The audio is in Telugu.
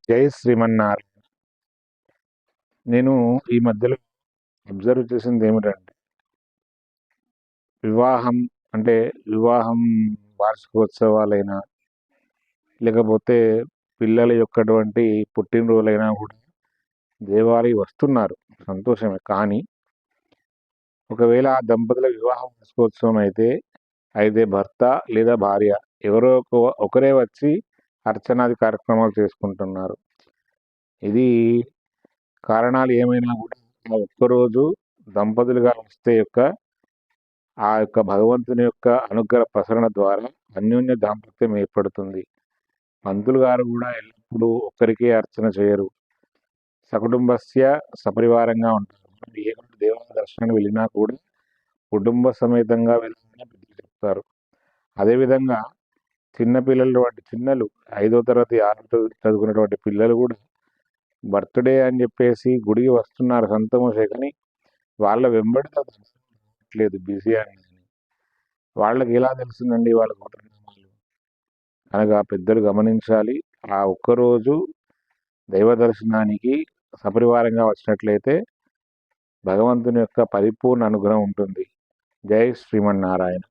జై శ్రీమన్నారాయణ. నేను ఈ మధ్యలో అబ్జర్వ్ చేసింది ఏమిటంటే, వివాహం అంటే వివాహం వార్షికోత్సవాలైనా, లేకపోతే పిల్లల యొక్కటువంటి పుట్టినరోజులైనా కూడా దేవాలయం వస్తున్నారు. సంతోషమే. కానీ ఒకవేళ ఆ దంపతుల వివాహ వార్షికోత్సవం అయితే భర్త లేదా భార్య ఎవరో ఒకరే వచ్చి అర్చనాది కార్యక్రమాలు చేసుకుంటున్నారు. ఇది కారణాలు ఏమైనా కూడా ఆ ఒక్కరోజు దంపతులుగా వస్తే ఆ యొక్క భగవంతుని యొక్క అనుగ్రహ ప్రసరణ ద్వారా అన్యోన్య దాంపత్యం ఏర్పడుతుంది. పంతులు గారు కూడా ఎల్లప్పుడూ ఒక్కరికే అర్చన చేయరు. సకుటుంబస్య సపరివారంగా ఉంటారు. మనం ఏ దేవాలయ దర్శనానికి వెళ్ళినా కూడా కుటుంబ సమేతంగా వెళ్ళాలని పెద్దలు చెప్తారు. అదేవిధంగా చిన్నలు 5వ తరగతి 6వ తరగతి చదువుకున్నటువంటి పిల్లలు కూడా బర్త్డే అని చెప్పేసి గుడికి వస్తున్నారు సంతోషే, కానీ వాళ్ళ వెంబడితో లేదు, బిజీ అని. వాళ్ళకి ఎలా తెలుస్తుందండి వాళ్ళ గోత్రనామాలు? అనగా పెద్దలు గమనించాలి. ఆ ఒక్కరోజు దైవ దర్శనానికి సపరివారంగా వచ్చినట్లయితే భగవంతుని యొక్క పరిపూర్ణ అనుగ్రహం ఉంటుంది. జై శ్రీమన్నారాయణ.